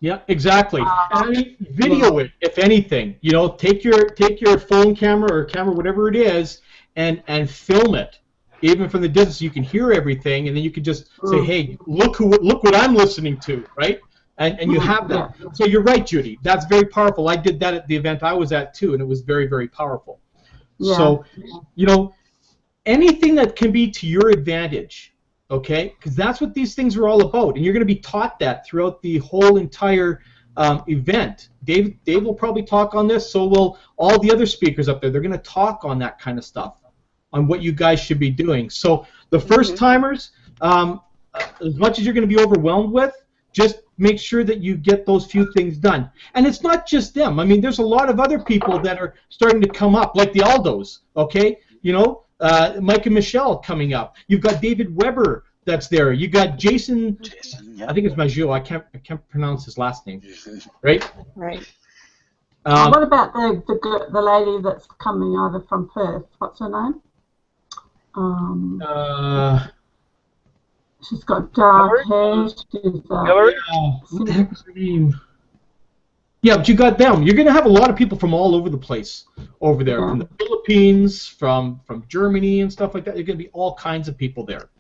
Speaker 1: Yeah, exactly. And I mean, video it, if anything. You know, take your phone camera or camera, whatever it is, and film it. Even from the distance, you can hear everything, and then you can just say, "Hey, look what I'm listening to," right? And you have that. Yeah. So you're right, Judy. That's very powerful. I did that at the event I was at too, and it was very, very powerful. Yeah. So, you know, anything that can be to your advantage, okay? Because that's what these things are all about, and you're going to be taught that throughout the whole entire event. Dave will probably talk on this. So will all the other speakers up there. They're going to talk on that kind of stuff, on what you guys should be doing. So the first timers, as much as you're going to be overwhelmed with, just make sure that you get those few things done. And it's not just them. I mean, there's a lot of other people that are starting to come up, like the Aldos, okay? You know, Mike and Michelle coming up. You've got David Weber that's there. You got Jason, yeah. I think it's Majot. I can't pronounce his last name, right?
Speaker 4: Right. What about the lady that's coming over from Perth? What's her name? She's got dark hair. She's
Speaker 1: what the heck is her name? Yeah, but you got them. You're going to have a lot of people from all over the place over there, from the Philippines, from Germany and stuff like that. There's going to be all kinds of people there.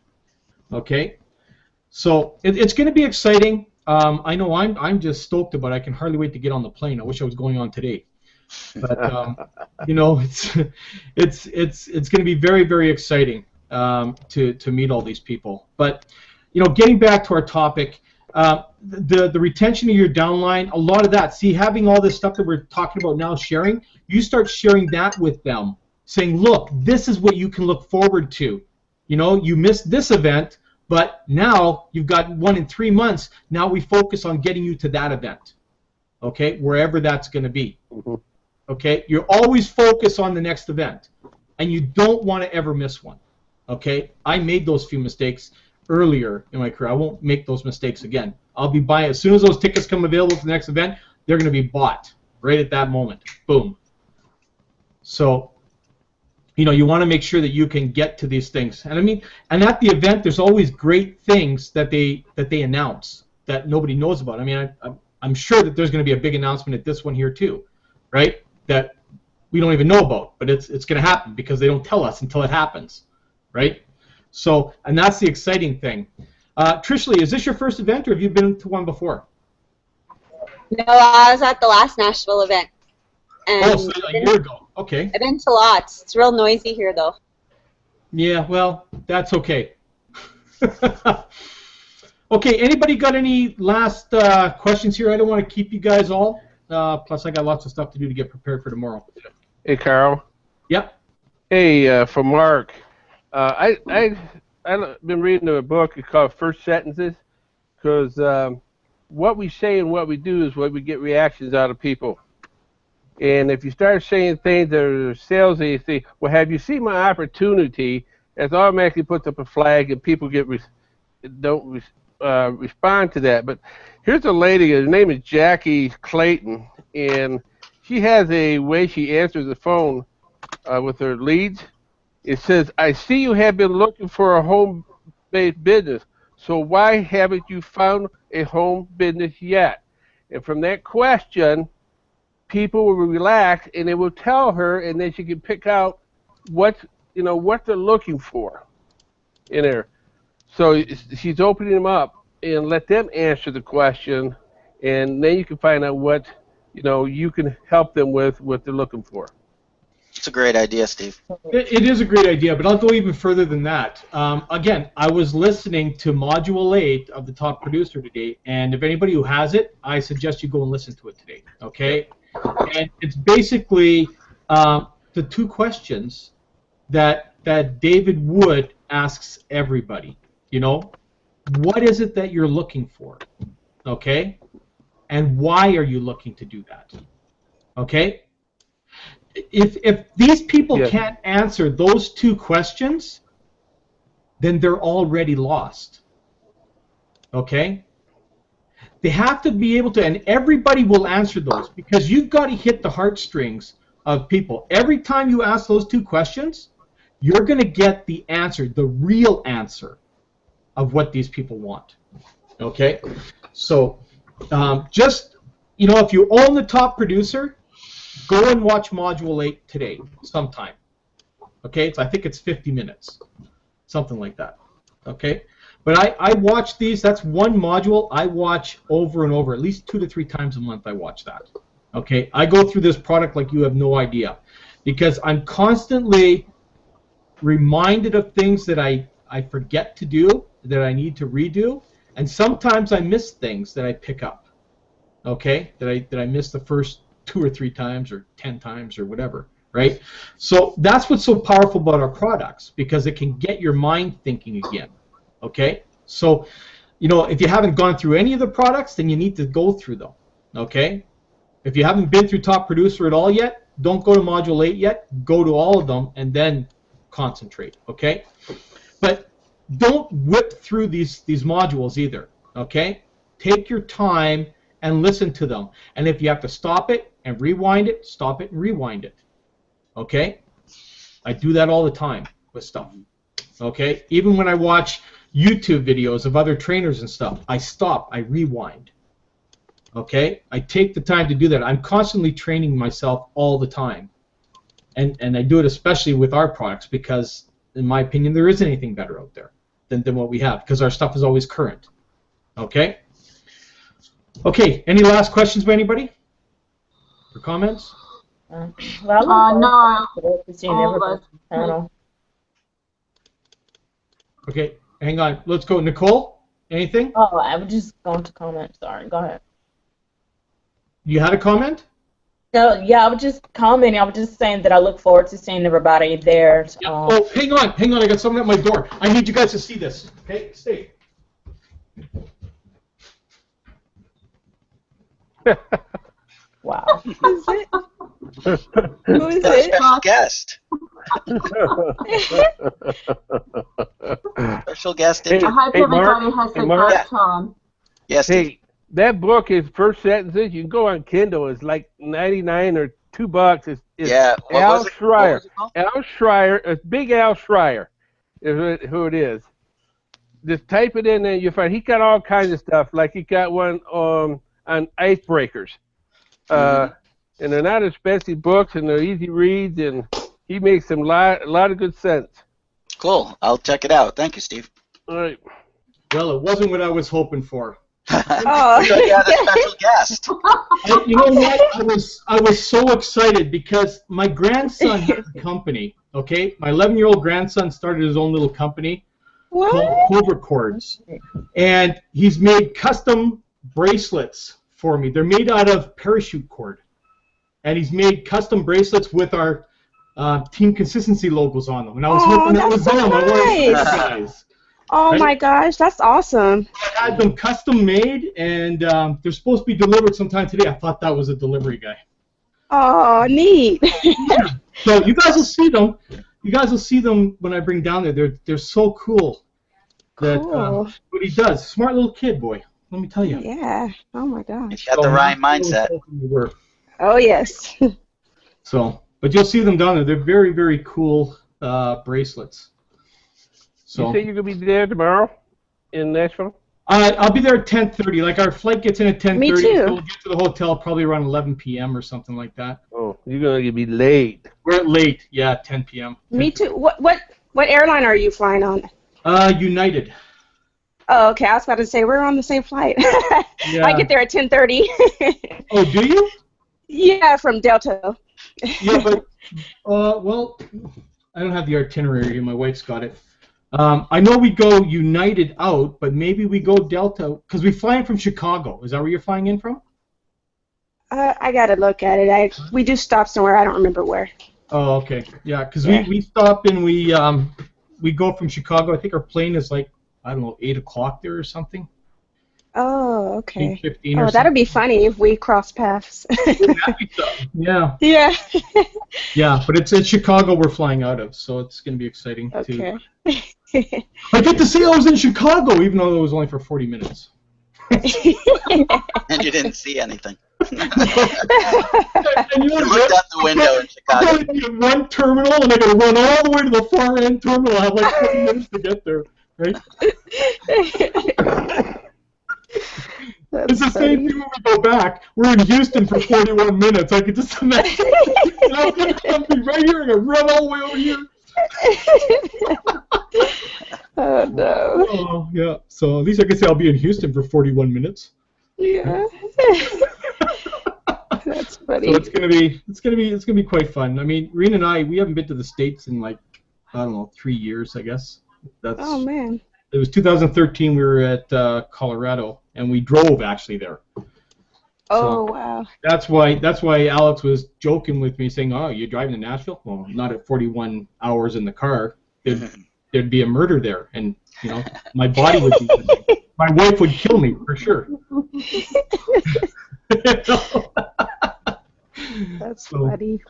Speaker 1: Okay, so it's going to be exciting. I know I'm just stoked about it. I can hardly wait to get on the plane. I wish I was going on today. But you know, it's going to be very, very exciting to meet all these people. But you know, getting back to our topic, the retention of your downline, a lot of that. See, having all this stuff that we're talking about now, sharing, you start sharing that with them, saying, look, this is what you can look forward to. You know, you missed this event, but now you've got one in 3 months. Now we focus on getting you to that event, okay, wherever that's going to be. Mm-hmm. Okay, you always focus on the next event, and you don't want to ever miss one. Okay, I made those few mistakes earlier in my career. I won't make those mistakes again. I'll be buying, as soon as those tickets come available for the next event, they're going to be bought right at that moment. Boom. So, you know, you want to make sure that you can get to these things. And I mean, and at the event, there's always great things that they announce that nobody knows about. I mean, I'm sure that there's going to be a big announcement at this one here too, right? That we don't even know about, but it's going to happen because they don't tell us until it happens, right? So, and that's the exciting thing. Trishly, is this your first event, or have you been to one before?
Speaker 6: No, I was at the last Nashville event, And
Speaker 1: so a year ago. Okay.
Speaker 6: I've been to lots. It's real noisy here, though.
Speaker 1: Yeah, well, that's okay. Okay, anybody got any last questions here? I don't want to keep you guys all. Plus, I got lots of stuff to do to get prepared for tomorrow.
Speaker 2: Hey, Carl.
Speaker 1: Yep.
Speaker 2: Hey, for Mark, I've been reading a book called First Sentences, because what we say and what we do is what we get reactions out of people. And if you start saying things that are salesy, you say, well, have you seen my opportunity? That automatically puts up a flag, and people don't respond to that. But here's a lady, her name is Jackie Clayton, and she has a way she answers the phone with her leads. It says, I see you have been looking for a home-based business, so why haven't you found a home business yet? And from that question, people will relax, and they will tell her, and then she can pick out what they're looking for in there. So she's opening them up and let them answer the question, and then you can find out what you can help them with what they're looking for.
Speaker 7: It's a great idea, Steve.
Speaker 1: It is a great idea, but I'll go even further than that. Again, I was listening to Module 8 of the Top Producer today, and if anybody who has it, I suggest you go and listen to it today, okay? And it's basically the two questions that David Wood asks everybody. What is it that you're looking for, okay? And why are you looking to do that, okay? If these people can't answer those two questions, then they're already lost, okay? They have to be able to, and everybody will answer those, because you've got to hit the heartstrings of people. Every time you ask those two questions, you're going to get the answer, the real answer of what these people want, okay? So just, if you own the Top Producer, go and watch Module 8 today, sometime, okay? I think it's 50 minutes, something like that, okay? But I watch these. That's one module I watch over and over, at least 2 to 3 times a month I watch that, okay? I go through this product like you have no idea, because I'm constantly reminded of things that I forget to do, that I need to redo, and sometimes I miss things that I pick up, okay, that I miss the first 2 or 3 times or 10 times or whatever, right? So that's what's so powerful about our products, because it can get your mind thinking again, okay? So, if you haven't gone through any of the products, then you need to go through them, okay? If you haven't been through Top Producer at all yet, don't go to Module 8 yet. Go to all of them and then concentrate, okay? But don't whip through these modules either, okay? Take your time and listen to them. And if you have to stop it and rewind it, stop it and rewind it, okay? I do that all the time with stuff, okay? Even when I watch YouTube videos of other trainers and stuff, I stop, I rewind, okay? I take the time to do that. I'm constantly training myself all the time. And I do it especially with our products, because, in my opinion, there isn't anything better out there than what we have, because our stuff is always current, okay? Okay, any last questions by anybody? Or comments?
Speaker 3: Well,
Speaker 4: No.
Speaker 3: no.
Speaker 1: Okay, hang on. Let's go. Nicole, anything?
Speaker 3: Oh, I was just going to comment. Sorry, go ahead.
Speaker 1: You had a comment?
Speaker 3: No, yeah, I was just commenting. I was just saying that I look forward to seeing everybody there.
Speaker 1: Yeah. Oh, hang on. I got someone at my door. I need you guys to see this. Okay, stay.
Speaker 3: Wow.
Speaker 6: Who is it? Who is
Speaker 7: Got a
Speaker 6: it?
Speaker 7: special guest. Special guest.
Speaker 2: Hey,
Speaker 4: I hope
Speaker 2: hey, Mark.
Speaker 4: everybody has a
Speaker 2: Mark.
Speaker 4: great time.
Speaker 7: Yes, Steve.
Speaker 2: Hey, that book is First Sentences. You can go on Kindle. It's like $99 or $2. It's
Speaker 7: Yeah. What
Speaker 2: Al
Speaker 7: was it?
Speaker 2: Schreier.
Speaker 7: What was it called?
Speaker 2: Al Schreier. It's Big Al Schreier is who it is. Just type it in there, you find he got all kinds of stuff. Like he got one on icebreakers. And they're not expensive books, and they're easy reads, and he makes some a lot of good sense.
Speaker 7: Cool. I'll check it out. Thank you, Steve.
Speaker 2: All right.
Speaker 1: Well, it wasn't what I was hoping for.
Speaker 5: Oh.
Speaker 7: We got a special guest.
Speaker 1: You know what? I was so excited because my grandson has a company. Okay, my 11-year-old grandson started his own little company called Cobra Cords, and he's made custom bracelets for me. They're made out of parachute cord, and he's made custom bracelets with our Team Consistency logos on them. And I was hoping that was
Speaker 8: that's
Speaker 1: them.
Speaker 8: so
Speaker 1: I wanted
Speaker 8: nice.
Speaker 1: guys.
Speaker 8: Oh
Speaker 1: Right?
Speaker 8: my gosh, that's awesome.
Speaker 1: I had them custom made, and they're supposed to be delivered sometime today. I thought that was a delivery guy.
Speaker 8: Oh, neat.
Speaker 1: So you guys will see them. You guys will see them when I bring down there. They're so cool. That
Speaker 8: Cool.
Speaker 1: what he does. Smart little kid, boy. Let me tell you.
Speaker 8: Yeah. Oh my gosh.
Speaker 7: He's got the right mindset.
Speaker 8: Oh yes.
Speaker 1: So, but you'll see them down there. They're very, very cool bracelets. So
Speaker 2: You say you're gonna be there tomorrow in Nashville?
Speaker 1: I'll be there at 10:30. Like our flight gets in at 10:30.
Speaker 8: Me too.
Speaker 1: So we'll get to the hotel probably around 11 p.m. or something like that.
Speaker 2: Oh, you're gonna be late.
Speaker 1: We're late. Yeah, 10 p.m.
Speaker 8: Me too. What airline are you flying on?
Speaker 1: United.
Speaker 8: Oh, okay. I was about to say we're on the same flight.
Speaker 1: Yeah.
Speaker 8: I get there at 10:30.
Speaker 1: Oh, do you?
Speaker 8: Yeah, from Delta.
Speaker 1: Yeah, but well, I don't have the itinerary here. My wife's got it. I know we go United out, but maybe we go Delta because we fly in from Chicago. Is that where you're flying in from?
Speaker 8: I gotta look at it. We do stop somewhere. I don't remember where.
Speaker 1: Oh, okay. Yeah, because
Speaker 8: Yeah.
Speaker 1: we stop and we go from Chicago. I think our plane is like, I don't know, 8 o'clock there or something.
Speaker 8: Oh, okay.
Speaker 1: 8:15
Speaker 8: Oh,
Speaker 1: or
Speaker 8: that'd be
Speaker 1: something.
Speaker 8: funny if we cross paths.
Speaker 1: Yeah,
Speaker 8: Yeah.
Speaker 1: yeah, but it's at Chicago we're flying out of, so it's going to be exciting too.
Speaker 8: Okay.
Speaker 1: I get to say I was in Chicago, even though it was only for 40 minutes.
Speaker 7: And you didn't see anything.
Speaker 1: And you
Speaker 7: You looked out the window in Chicago.
Speaker 1: I gotta be at one terminal, and I got to run all the way to the far end terminal. I have like 20 minutes to get there, right? It's the same thing when we go back. We're in Houston for 41 minutes. I could just imagine. I'm going to be right here and I run all the way over here.
Speaker 8: Oh no.
Speaker 1: Oh, yeah. So at least I can say I'll be in Houston for 41 minutes.
Speaker 8: Yeah. That's funny.
Speaker 1: So it's gonna be quite fun. I mean, Rena and I, we haven't been to the States in like, I don't know, 3 years, I guess. That's.
Speaker 8: Oh man.
Speaker 1: It was 2013. We were at Colorado, and we drove actually there.
Speaker 8: Oh wow.
Speaker 1: That's why Alex was joking with me, saying, "Oh, you're driving to Nashville? Well, not at 41 hours in the car. There'd be a murder there, and you know, my body would be. My wife would kill me for sure."
Speaker 8: That's funny.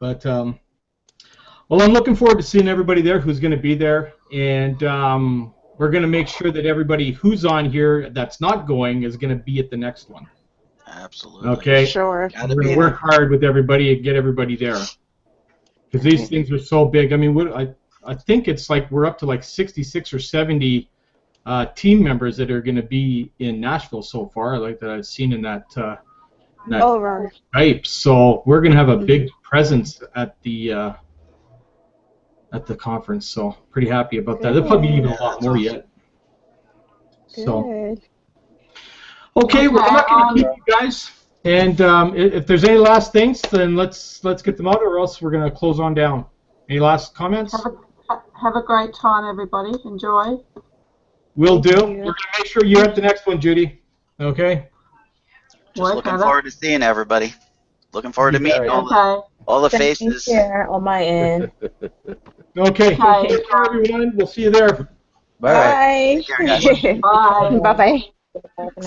Speaker 1: But well, I'm looking forward to seeing everybody there who's going to be there, and we're going to make sure that everybody who's on here that's not going is going to be at the next one.
Speaker 7: Absolutely.
Speaker 1: Okay.
Speaker 8: Sure.
Speaker 7: Gotta
Speaker 1: We're
Speaker 7: be
Speaker 1: going to work hard with everybody and get everybody there, because these things are so big. I mean, I think it's like we're up to like 66 or 70 team members that are going to be in Nashville so far, like that I've seen in that
Speaker 8: Oh right.
Speaker 1: Skype. So we're going to have a big presence at the conference. So pretty happy about that. There'll probably be even a lot more yet. So
Speaker 8: Good.
Speaker 1: okay, well, I'm not going to keep you guys. And if there's any last things, then let's get them out, or else we're going to close on down. Any last comments?
Speaker 4: Have a great time, everybody. Enjoy.
Speaker 1: Will do.
Speaker 8: you.
Speaker 1: We're going to make sure you're at the next one, Judy. Okay?
Speaker 7: Just
Speaker 4: Work
Speaker 7: looking
Speaker 4: at it.
Speaker 7: forward to seeing everybody. Looking forward to meeting all the faces.
Speaker 3: Share on my end.
Speaker 1: Okay.
Speaker 4: Okay.
Speaker 1: Take care, everyone. We'll see you there.
Speaker 2: Bye.
Speaker 8: Bye.
Speaker 7: Take care, guys.
Speaker 4: Bye.
Speaker 8: Bye bye.
Speaker 3: Bye for now.